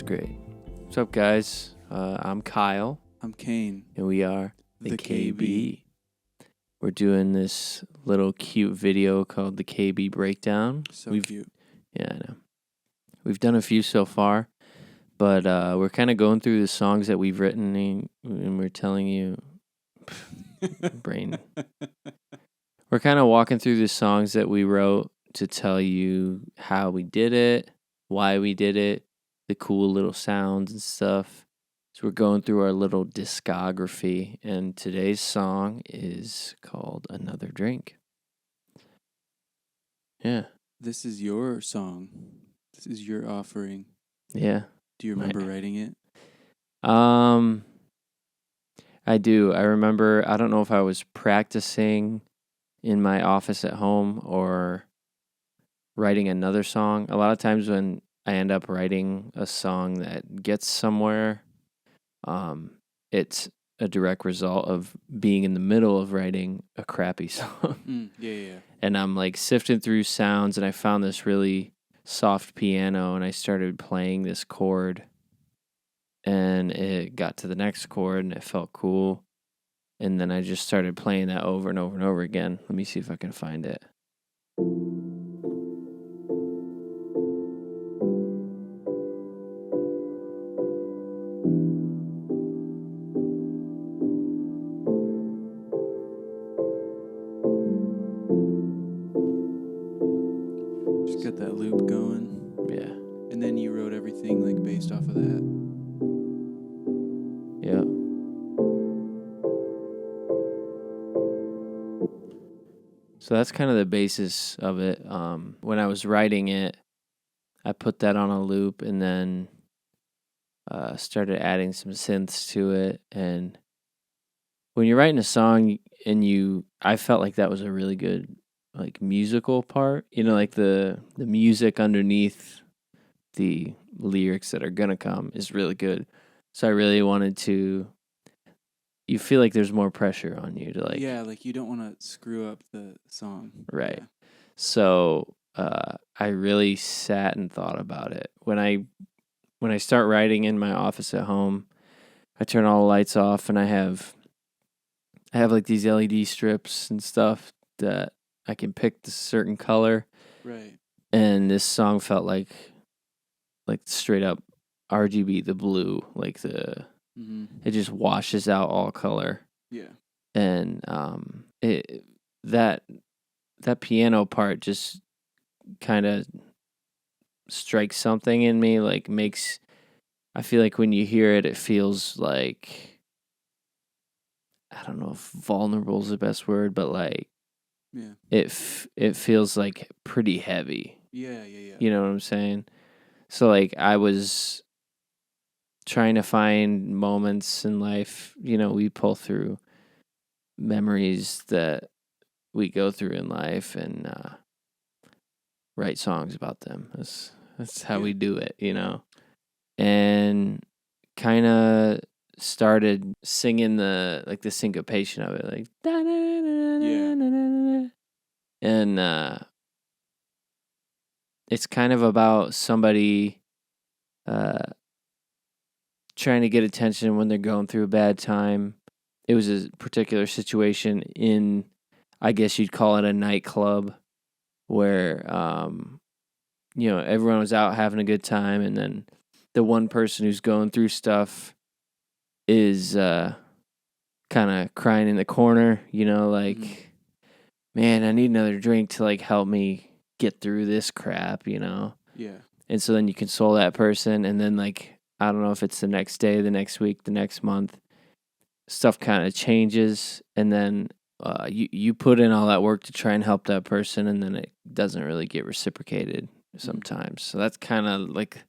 Great. What's up, guys? I'm Kyle, I'm Kane. and we are The KB. We're doing this little cute video called the KB Breakdown. So cute. Yeah, I know. We've done a few so far, but we're kind of going through the songs that we've written, and we're telling you, brain. We're kind of walking through the songs that we wrote to tell you how we did it, why we did it, the cool little sounds and stuff. So we're going through our little discography, and today's song is called Another Drink. Yeah. This is your song. This is your offering. Yeah. Do you remember writing it? I do. I remember, I don't know if I was practicing in my office at home or writing another song. A lot of times when I end up writing a song that gets somewhere, it's a direct result of being in the middle of writing a crappy song. Yeah. And I'm like sifting through sounds, and I found this really soft piano, and I started playing this chord, and it got to the next chord, and it felt cool. And then I just started playing that over and over and over again. Let me see if I can find it. Just got that loop going. Yeah. And then you wrote everything like based off of that. Yeah. So that's kind of the basis of it. When I was writing it, I put that on a loop and then started adding some synths to it. And when you're writing a song and I felt like that was a really good like musical part, like the music underneath the lyrics that are gonna come is really good. So I really wanted to. You feel like there's more pressure on you to like. Yeah, like you don't want to screw up the song. Right. Yeah. So I really sat and thought about it. When I start writing in my office at home, I turn all the lights off, and I have like these LED strips and stuff that I can pick the certain color. Right. And this song felt like straight up RGB, the blue, like it just washes out all color. Yeah. And that piano part just kind of strikes something in me, like I feel like when you hear it, it feels like, I don't know if vulnerable is the best word, but like Yeah. it feels like pretty heavy. Yeah. You know what I'm saying? So like I was trying to find moments in life, we pull through memories that we go through in life and write songs about them. That's how we do it, and kind of started singing the syncopation of it, like and it's kind of about somebody trying to get attention when they're going through a bad time. It was a particular situation in, I guess you'd call it a nightclub, where everyone was out having a good time, and then the one person who's going through stuff is kind of crying in the corner, man, I need another drink to like help me get through this crap, Yeah. And so then you console that person, and then like, I don't know if it's the next day, the next week, the next month, stuff kind of changes, and then you put in all that work to try and help that person, and then it doesn't really get reciprocated sometimes. So that's kind of like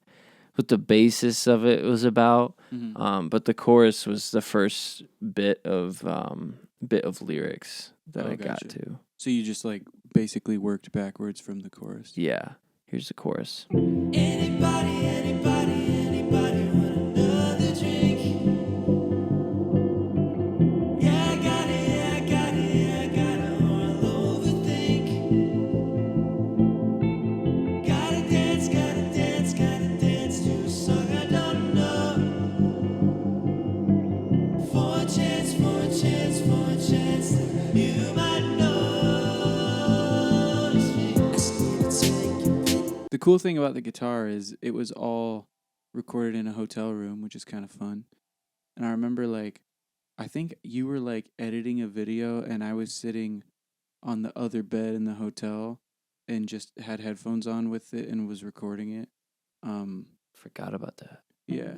what the basis of it was about. But the chorus was the first bit of lyrics that I got to. So you just like basically worked backwards from the chorus. Yeah. Here's the chorus. Anybody want another drink? Yeah, I got it, or I'll overthink. Gotta dance to a song I don't cool thing about the guitar is it was all recorded in a hotel room, which is kind of fun. And I remember, like, I think you were, like, editing a video, and I was sitting on the other bed in the hotel and just had headphones on with it and was recording it. Forgot about that. Yeah.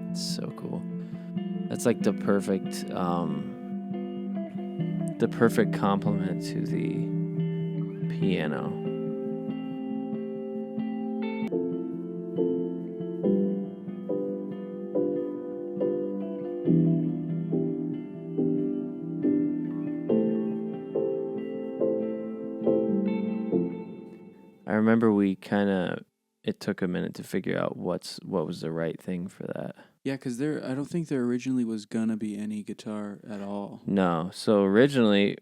It's so cool. That's like the perfect complement to the piano. I remember it took a minute to figure out what was the right thing for that. Yeah, because I don't think there originally was gonna be any guitar at all. No, so originally,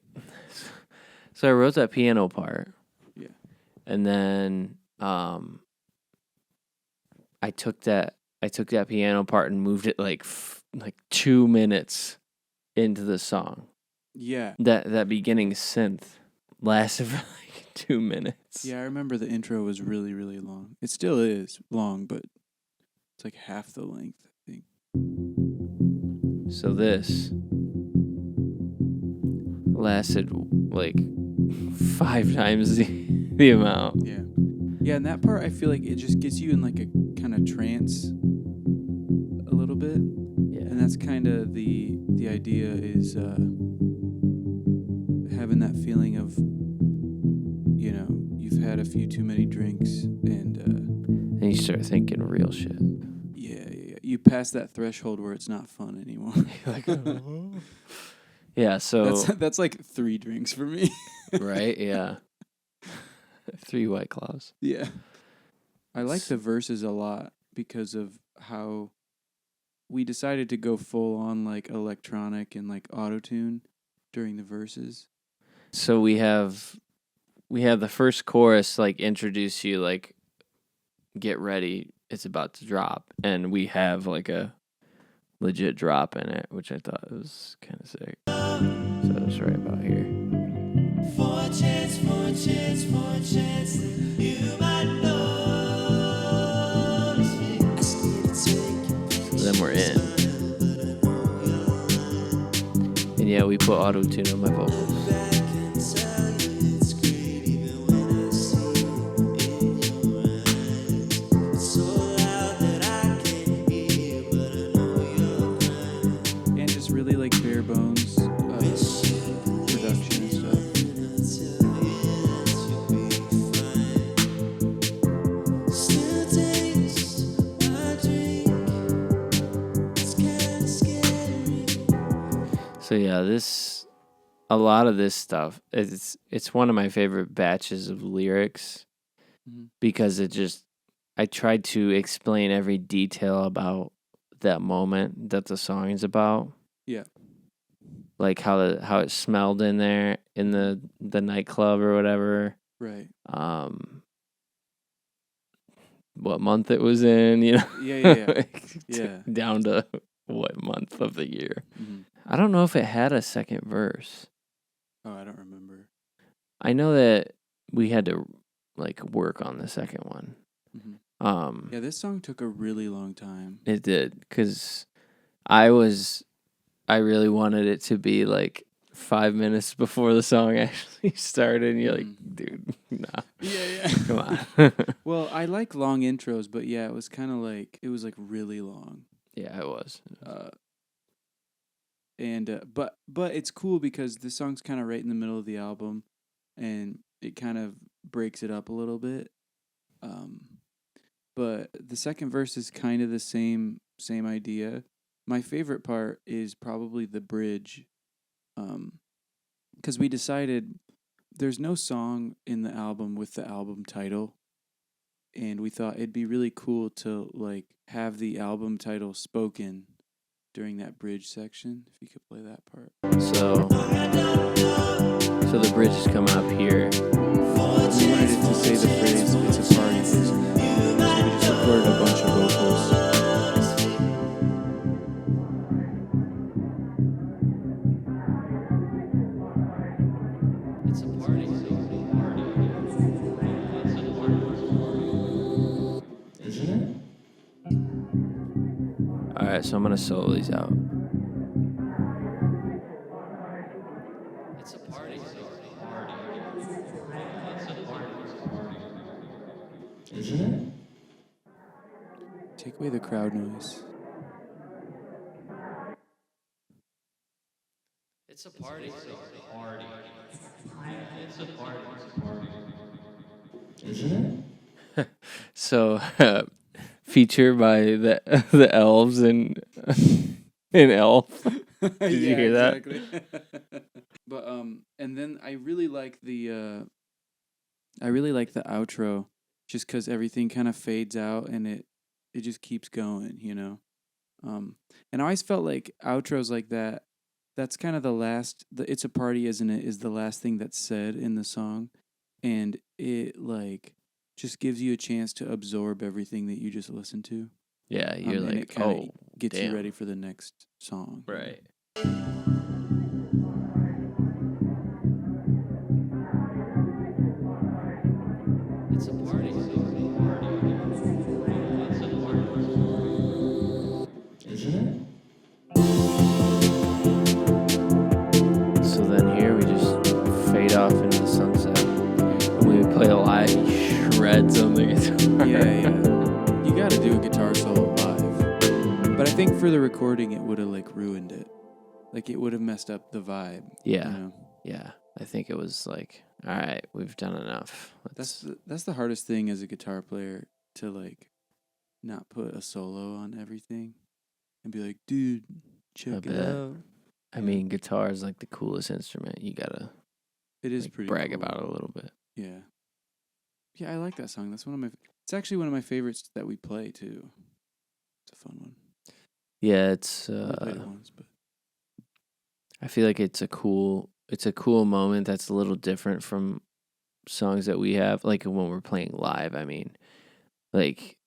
so I wrote that piano part. Yeah. And then I took that piano part and moved it like 2 minutes into the song. Yeah. That beginning synth lasted for like 2 minutes. Yeah, I remember the intro was really, really long. It still is long, but it's like half the length, I think. So this lasted like 5 times the amount. Yeah. Yeah, and that part I feel like it just gets you in like a kind of trance a little bit. Yeah. And that's kind of the idea is having that feeling of, you know, you've had a few too many drinks and you start thinking real shit. yeah. You pass that threshold where it's not fun anymore. Like, yeah, so that's like 3 drinks for me. right, yeah. 3 White Claws. Yeah. I like the verses a lot because of how we decided to go full on like electronic and like auto-tune during the verses. So we have the first chorus like introduce you like get ready, it's about to drop, and we have like a legit drop in it, which I thought was kind of sick. So it's right about here. For a chance that you might notice me. I still take So then we're in. And yeah, we put auto-tune on my vocals. back and tell you it's great even when I see it in your eyes. It's so loud that I can't hear, but I know you're crying. And just really like bare bones production and stuff. Still taste my drink. It's kinda scary. So yeah, a lot of this stuff, it's one of my favorite batches of lyrics Mhm. because I tried to explain every detail about that moment that the song is about. Yeah. Like how it smelled in there in the nightclub or whatever. Right. What month it was in, you know? Yeah. Like, Yeah. down to what month of the year. Mm-hmm. I don't know if it had a second verse. Oh, I don't remember. I know that we had to like work on the second one. Mhm. Um Yeah, this song took a really long time. It did, cuz I really wanted it to be like 5 minutes before the song actually started, and you're like, dude, nah, Yeah. come on. Well, I like long intros, but yeah, it was kind of like it was like really long. Yeah, it was. But it's cool because the song's kind of right in the middle of the album, and it kind of breaks it up a little bit. But the second verse is kind of the same idea. My favorite part is probably the bridge, because we decided there's no song in the album with the album title, and we thought it'd be really cool to like have the album title spoken during that bridge section. If you could play that part. So the bridge is coming up here. We wanted it to say the phrase "It's a party." songs. So we just recorded a bunch of vocals. It's a party. Isn't it? All right, so I'm gonna solo these out. It's a party. Isn't it? Take away the crowd noise. It's a party. It's a party. Isn't it? So, feature by the elves and Elf. Did you hear that? Exactly. But and then I really like the outro, just because everything kind of fades out and it just keeps going, you know. And I always felt like outros like that. That's kind of the last. It's a party, isn't it? Is the last thing that's said in the song, and it like just gives you a chance to absorb everything that you just listened to. Yeah, you're and like, it kinda oh, gets damn. you ready for the next song. Right. It's a party. Isn't it? So then here we just fade off into the sunset. And when we play a live, he shreds on the guitar. Yeah. You got to do a guitar solo live. But I think for the recording, it would have like ruined it. Like it would have messed up the vibe. Yeah. You know? Yeah. I think it was like, all right, we've done enough. That's the hardest thing as a guitar player, to like not put a solo on everything and be like, dude, check it bet. out. I mean, guitar is like the coolest instrument. You gotta It is like, pretty brag cool. about it a little bit. Yeah. Yeah, I like that song. That's one of my. It's actually one of my favorites that we play too. It's a fun one. Yeah, it's. I only played it once, but I feel like it's a cool moment that's a little different from songs that we have. Like when we're playing live, I mean, like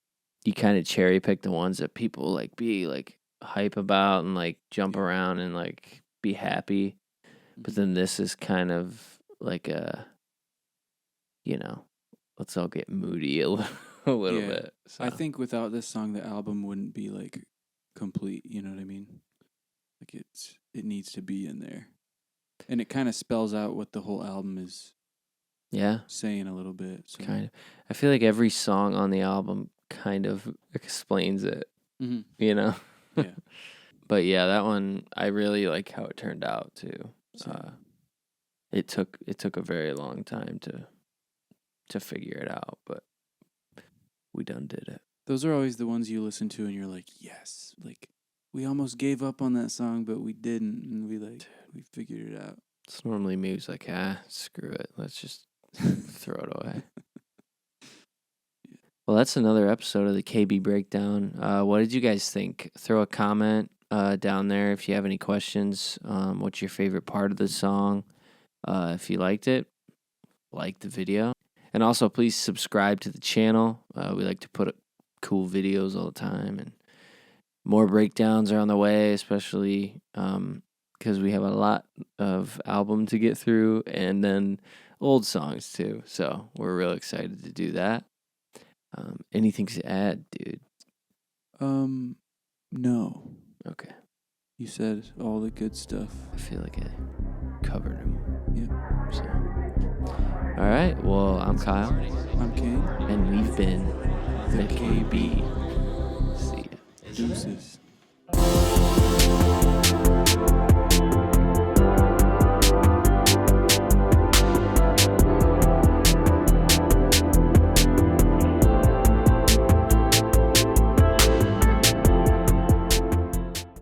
you kind of cherry pick the ones that people like be like hype about and like jump around and like be happy. But then this is kind of like a, you know, let's all get moody a little Yeah. bit. So. I think without this song, the album wouldn't be like complete. You know what I mean? Like it needs to be in there, and it kind of spells out what the whole album is yeah, saying a little bit. So. kind of. I feel like every song on the album kind of explains it. Mm-hmm. You know. Yeah. But yeah, that one I really like how it turned out too. It took a very long time to figure it out, but we done did it. Those are always the ones you listen to and you're like, yes, like we almost gave up on that song, but we didn't, and we figured it out. It's normally me who's like, screw it, let's just throw it away. Well, that's another episode of the KB Breakdown. What did you guys think? Throw a comment down there if you have any questions. What's your favorite part of the song? If you liked it, like the video. And also, please subscribe to the channel. We like to put cool videos all the time. And more breakdowns are on the way, especially because we have a lot of album to get through and then old songs too. So we're real excited to do that. Anything to add, dude? No. Okay. You said all the good stuff. I feel like I covered him. Yeah. So, all right. Well, I'm Kyle, I'm Kane. and we've been the KB. See ya. Deuces.